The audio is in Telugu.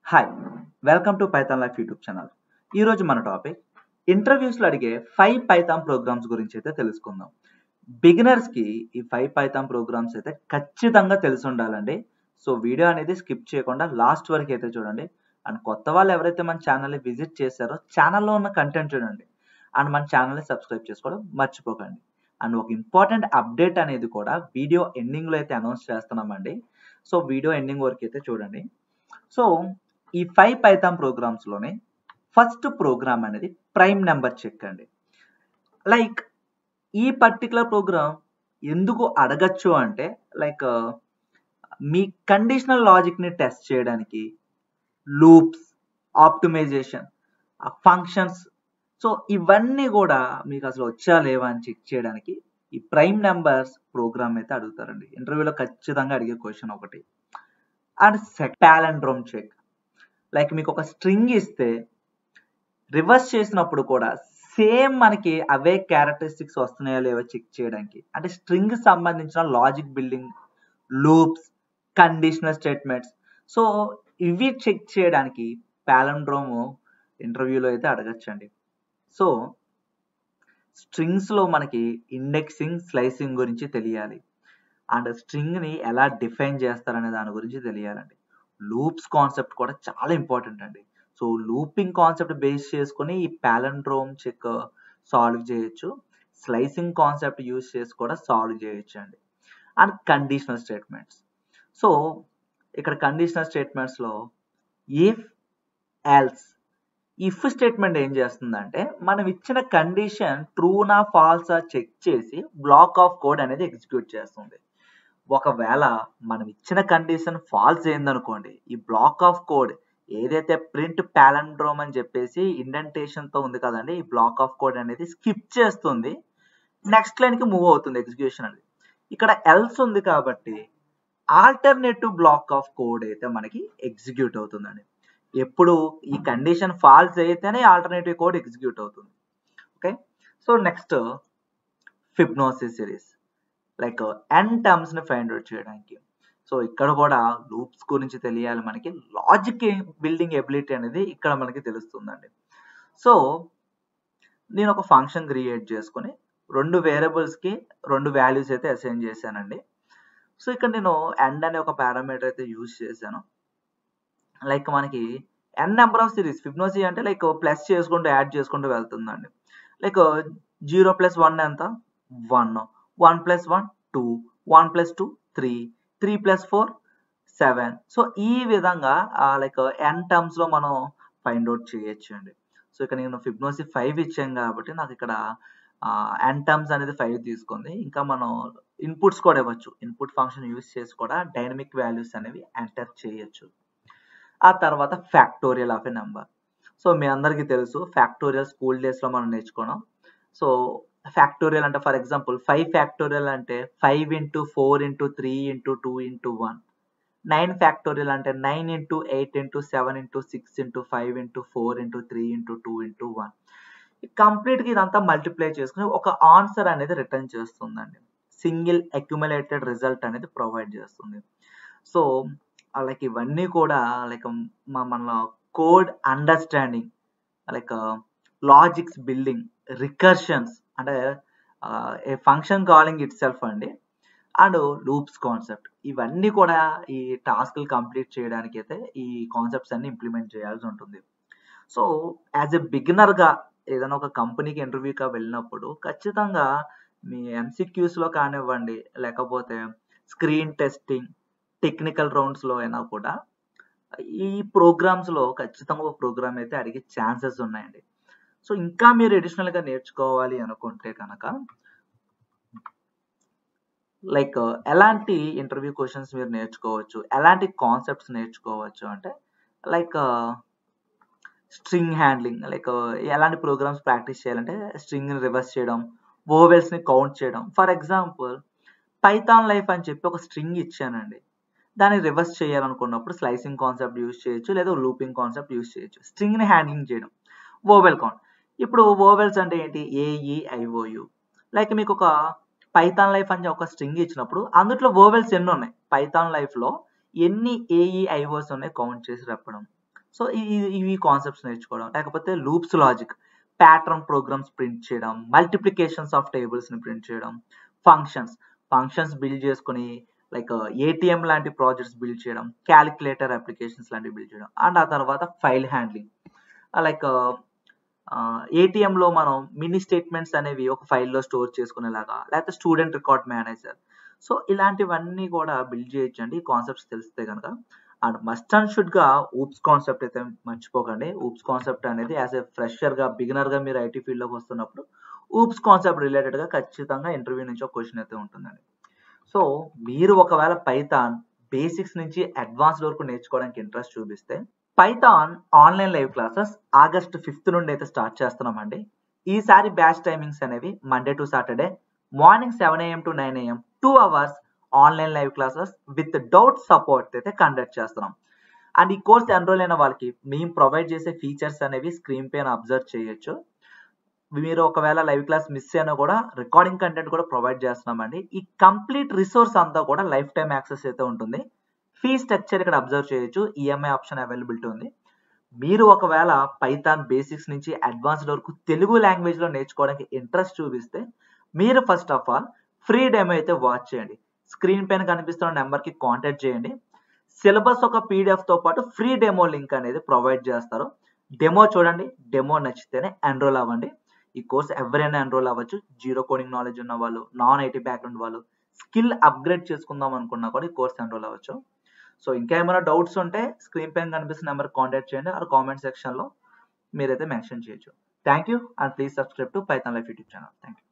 Hi welcome to Python life YouTube channel. ఈరోజు మన టాపిక్ ఇంటర్వ్యూస్లో అడిగే 5 పైథాన్ ప్రోగ్రామ్స్ గురించి అయితే తెలుసుకుందాం. బిగినర్స్కి ఈ 5 పైథాన్ ప్రోగ్రామ్స్ అయితే ఖచ్చితంగా తెలిసి ఉండాలండి. సో వీడియో అనేది స్కిప్ చేయకుండా లాస్ట్ వరకు అయితే చూడండి. అండ్ కొత్త వాళ్ళు ఎవరైతే మన ఛానల్ని విజిట్ చేశారో ఛానల్లో ఉన్న కంటెంట్ చూడండి. అండ్ మన ఛానల్ని సబ్స్క్రైబ్ చేసుకోవడం మర్చిపోకండి. అండ్ ఒక ఇంపార్టెంట్ అప్డేట్ అనేది కూడా వీడియో ఎండింగ్లో అయితే అనౌన్స్ చేస్తున్నామండి. సో వీడియో ఎండింగ్ వరకు అయితే చూడండి. సో ఈ 5 పైథాన్ ప్రోగ్రామ్స్లోనే ఫస్ట్ ప్రోగ్రామ్ అనేది ప్రైమ్ నెంబర్ చెక్ అండి. లైక్ ఈ పర్టికులర్ ప్రోగ్రామ్ ఎందుకు అడగచ్చు అంటే మీ కండిషనల్ లాజిక్ని టెస్ట్ చేయడానికి, లూప్స్, ఆప్టిమైజేషన్, ఫంక్షన్స్, సో ఇవన్నీ కూడా మీకు అసలు వచ్చా లేవా అని చెక్ చేయడానికి ఈ ప్రైమ్ నెంబర్స్ ప్రోగ్రామ్ అయితే అడుగుతారండి. ఇంటర్వ్యూలో ఖచ్చితంగా అడిగే క్వశ్చన్ ఒకటి. అండ్ పాలెండ్రోమ్ చెక్, లైక్ మీకు ఒక స్ట్రింగ్ ఇస్తే రివర్స్ చేసినప్పుడు కూడా సేమ్ మనకి అవే క్యారెక్టరిస్టిక్స్ వస్తున్నాయో లేవో చెక్ చేయడానికి, అంటే స్ట్రింగ్ సంబంధించిన logic building, loops, conditional statements, so ఇవి చెక్ చేయడానికి పాలెండ్రోమ్ ఇంటర్వ్యూలో అయితే అడగచ్చండి. సో స్ట్రింగ్స్లో మనకి ఇండెక్సింగ్, స్లైసింగ్ గురించి తెలియాలి. అండ్ స్ట్రింగ్ని ఎలా డిఫైన్ చేస్తారనే దాని గురించి తెలియాలండి. లూప్స్ కాన్సెప్ట్ కూడా చాలా ఇంపార్టెంట్ అండి. సో లూపింగ్ కాన్సెప్ట్ బేస్ చేసుకొని ఈ పాలెండ్రోమ్ చెక్ సాల్వ్ చేయొచ్చు. స్లైసింగ్ కాన్సెప్ట్ యూజ్ చేసి కూడా సాల్వ్ చేయొచ్చు అండి. అండ్ కండిషనల్ స్టేట్మెంట్స్, సో ఇక్కడ కండిషనల్ స్టేట్మెంట్స్లో ఇఫ్, ఎల్స్, ఇఫ్ స్టేట్మెంట్ ఏం చేస్తుందంటే మనం ఇచ్చిన కండిషన్ ట్రూనా ఫాల్సా చెక్ చేసి బ్లాక్ ఆఫ్ కోడ్ అనేది ఎగ్జిక్యూట్ చేస్తుంది. ఒకవేళ మనం ఇచ్చిన కండిషన్ ఫాల్స్ అయిందనుకోండి, ఈ బ్లాక్ ఆఫ్ కోడ్ ఏదైతే ప్రింట్ పాలెండ్రోమ్ అని చెప్పేసి ఇండెంటేషన్తో ఉంది కదండి, ఈ బ్లాక్ ఆఫ్ కోడ్ అనేది స్కిప్ చేస్తుంది, నెక్స్ట్ లైన్కి మూవ్ అవుతుంది ఎగ్జిక్యూషన్ అనేది. ఇక్కడ ఎల్స్ ఉంది కాబట్టి ఆల్టర్నేటివ్ బ్లాక్ ఆఫ్ కోడ్ అయితే మనకి ఎగ్జిక్యూట్ అవుతుందండి. ఎప్పుడు ఈ కండిషన్ ఫాల్స్ అయితేనే ఆల్టర్నేటివ్ కోడ్ ఎగ్జిక్యూట్ అవుతుంది. Okay, so next Fibonacci series, like n టర్మ్స్ని ఫైండ్ అవుట్ చేయడానికి. సో ఇక్కడ కూడా లూప్స్ గురించి తెలియాలి మనకి, లాజిక్ బిల్డింగ్ ఎబిలిటీ అనేది ఇక్కడ మనకి తెలుస్తుందండి. సో నేను ఒక ఫంక్షన్ క్రియేట్ చేసుకొని 2 వేరియబుల్స్కి 2 వాల్యూస్ అయితే అసైన్ చేశానండి. సో ఇక్కడ నేను n అనే ఒక పారామీటర్ అయితే యూజ్ చేశాను. లైక్ మనకి n number of series, Fibonacci అంటే లైక్ ప్లస్ చేసుకుంటూ యాడ్ చేసుకుంటూ వెళ్తుందండి. లైక్ 0 + 1 ఎంత, 1, 1 + 1 2, 1 + 2 3, 3 + 4 7. సో ఈ విధంగా లైక్ n టర్మ్స్లో మనం ఫైండ్ అవుట్ చేయొచ్చు అండి. సో ఇక్కడ నేను ఫిబొనాచి 5 ఇచ్చాను కాబట్టి నాకు ఇక్కడ n టర్మ్స్ అనేది 5 తీసుకుంది. ఇంకా మనం ఇన్పుట్స్ కూడా ఇవ్వచ్చు. ఇన్పుట్ ఫంక్షన్ యూజ్ చేసి కూడా డైనమిక్ వాల్యూస్ అనేవి ఎంటర్ చేయొచ్చు. ఆ తర్వాత factorial of a number. So మీ అందరికీ తెలుసు, ఫ్యాక్టోరియల్ స్కూల్ డేస్లో మనం నేర్చుకున్నాం. సో ఫ్యాక్టోరియల్ అంటే ఫర్ ఎగ్జాంపుల్ 5 ఫ్యాక్టోరియల్ అంటే 5 × 4 × 3 × 2 × 1. 9 ఫ్యాక్టోరియల్ అంటే 9 × 8 × 7 × 6 × 5 × 4 × 3 × 2 × 1. కంప్లీట్గా ఇదంతా మల్టిప్లై చేసుకుని ఒక ఆన్సర్ అనేది రిటర్న్ చేస్తుందండి. సింగిల్ అక్యుములేటెడ్ రిజల్ట్ అనేది ప్రొవైడ్ చేస్తుంది. సో లైక్ ఇవన్నీ కూడా లైక్ మన code understanding, like logics building, recursions అంటే a function calling itself అండి, అండ్ లూప్స్ కాన్సెప్ట్, ఇవన్నీ కూడా ఈ టాస్క్లు కంప్లీట్ చేయడానికి అయితే ఈ కాన్సెప్ట్స్ అన్ని ఇంప్లిమెంట్ చేయాల్సి ఉంటుంది. సో యాజ్ ఎ బిగినర్గా ఏదైనా ఒక కంపెనీకి ఇంటర్వ్యూగా వెళ్ళినప్పుడు ఖచ్చితంగా మీ MCQsలో కానివ్వండి, లేకపోతే స్క్రీన్ టెస్టింగ్, టెక్నికల్ రౌండ్స్లో అయినా కూడా ఈ ప్రోగ్రామ్స్లో ఖచ్చితంగా ఒక ప్రోగ్రామ్ అయితే అడిగే ఛాన్సెస్ ఉన్నాయండి. సో ఇంకా మీరు అడిషనల్గా నేర్చుకోవాలి అనుకుంటే కనుక లైక్ ఎలాంటి ఇంటర్వ్యూ క్వశ్చన్స్ మీరు నేర్చుకోవచ్చు, ఎలాంటి కాన్సెప్ట్స్ నేర్చుకోవచ్చు అంటే లైక్ స్ట్రింగ్ హ్యాండ్లింగ్, లైక్ ఎలాంటి ప్రోగ్రామ్స్ ప్రాక్టీస్ చేయాలంటే స్ట్రింగ్ని రివర్స్ చేయడం, వోవెల్స్ని కౌంట్ చేయడం. ఫర్ ఎగ్జాంపుల్ పైథాన్ లైఫ్ అని చెప్పి ఒక స్ట్రింగ్ ఇచ్చానండి, దాన్ని రివర్స్ చేయాలనుకున్నప్పుడు స్లైసింగ్ కాన్సెప్ట్ యూజ్ చేయొచ్చు, లేదా లూపింగ్ కాన్సెప్ట్ యూజ్ చేయొచ్చు. స్ట్రింగ్ని హ్యాండ్లింగ్ చేయడం, వోవెల్ కౌంట్. ఇప్పుడు వోవెల్స్ అంటే ఏంటి, AEIOU. లైక్ మీకు ఒక పైథాన్ లైఫ్ అని ఒక స్ట్రింగ్ ఇచ్చినప్పుడు అందులో వోవెల్స్ ఎన్ని ఉన్నాయి, పైథాన్ లైఫ్లో ఎన్ని AEIOs ఉన్నాయి కౌంట్ చేసి చెప్పడం. సో ఇవి కాన్సెప్ట్స్ నేర్చుకోవడం. లేకపోతే loops logic, pattern programs print చేయడం, మల్టిప్లికేషన్స్ ఆఫ్ టేబుల్స్ని ప్రింట్ చేయడం, ఫంక్షన్స్ బిల్డ్ చేసుకొని లైక్ ఏటీఎం లాంటి ప్రాజెక్ట్స్ బిల్డ్ చేయడం, క్యాలిక్యులేటర్ అప్లికేషన్స్ లాంటివి బిల్డ్ చేయడం. అండ్ ఆ తర్వాత ఫైల్ హ్యాండ్లింగ్, లైక్ ఏటీఎంలో మనం మినీ స్టేట్మెంట్స్ అనేవి ఒక ఫైల్లో స్టోర్ చేసుకునేలాగా, లేకపోతే స్టూడెంట్ రికార్డ్ మేనేజర్. సో ఇలాంటివన్నీ కూడా బిల్డ్ చేయొచ్చు అండి ఈ కాన్సెప్ట్స్ తెలిస్తే కనుక. అండ్ మస్ట్ అండ్ షుడ్గా ఊప్స్ కాన్సెప్ట్ అయితే మర్చిపోకండి. ఊప్స్ కాన్సెప్ట్ అనేది యాజ్ ఏ ఫ్రెషర్గా, బిగినర్గా మీరు ఐటీ ఫీల్డ్లోకి వస్తున్నప్పుడు ఊప్స్ కాన్సెప్ట్ రిలేటెడ్గా ఖచ్చితంగా ఇంటర్వ్యూ నుంచి ఒక క్వశ్చన్ అయితే ఉంటుందండి. సో మీరు ఒకవేళ పైథాన్ బేసిక్స్ నుంచి అడ్వాన్స్డ్ వరకు నేర్చుకోవడానికి ఇంట్రెస్ట్ చూపిస్తే Python online live classes August 5th నుండి అయితే స్టార్ట్ చేస్తున్నామండి. ఈసారి బ్యాచ్ టైమింగ్స్ అనేవి Monday to Saturday morning 7 AM to 9 AM 2 hours online live classes with doubt support అయితే కండక్ట్ చేస్తున్నాం. అండ్ ఈ కోర్స్ ఎన్రోల్ అయిన వాళ్ళకి మేము ప్రొవైడ్ చేసే ఫీచర్స్ అనేవి స్క్రీన్ పైన అబ్జర్వ్ చేయొచ్చు. మీరు ఒకవేళ లైవ్ క్లాస్ మిస్ అయినా కూడా రికార్డింగ్ కంటెంట్ కూడా ప్రొవైడ్ చేస్తున్నామండి. ఈ కంప్లీట్ రిసోర్స్ అంతా కూడా లైఫ్ టైం యాక్సెస్ అయితే ఉంటుంది. ఫీ స్ట్రక్చర్ ఇక్కడ అబ్జర్వ్ చేయొచ్చు, ఈఎంఐ ఆప్షన్ అవైలబిలిటీ ఉంది. మీరు ఒకవేళ పైథాన్ బేసిక్స్ నుంచి అడ్వాన్స్డ్ వరకు తెలుగు లాంగ్వేజ్లో నేర్చుకోవడానికి ఇంట్రెస్ట్ చూపిస్తే మీరు first of all free demo అయితే వాచ్ చేయండి. స్క్రీన్ పైన కనిపిస్తున్న నెంబర్కి కాంటాక్ట్ చేయండి. సిలబస్ ఒక పీడిఎఫ్తో పాటు ఫ్రీ డెమో లింక్ అనేది ప్రొవైడ్ చేస్తారు. డెమో చూడండి, డెమో నచ్చితేనే ఎన్రోల్ అవ్వండి. ఈ కోర్స్ ఎవరైనా ఎన్రోల్ అవ్వచ్చు. జీరో కోడింగ్ నాలెడ్జ్ ఉన్న వాళ్ళు, నాన్ ఐటీ బ్యాక్గ్రౌండ్ వాళ్ళు, స్కిల్ అప్గ్రేడ్ చేసుకుందాం అనుకున్నా కూడా ఈ కోర్స్ ఎన్రోల్ అవ్వచ్చు. సో ఇంకా ఏమైనా డౌట్స్ ఉంటే స్క్రీన్ పైన కనిపిస్తున్న నెంబర్ కాంటాక్ట్ చేయండి, ఆ కామెంట్ సెక్షన్లో మీరైతే మెన్షన్ చేయొచ్చు. Thank you and please subscribe to Python life YouTube channel. Thank you.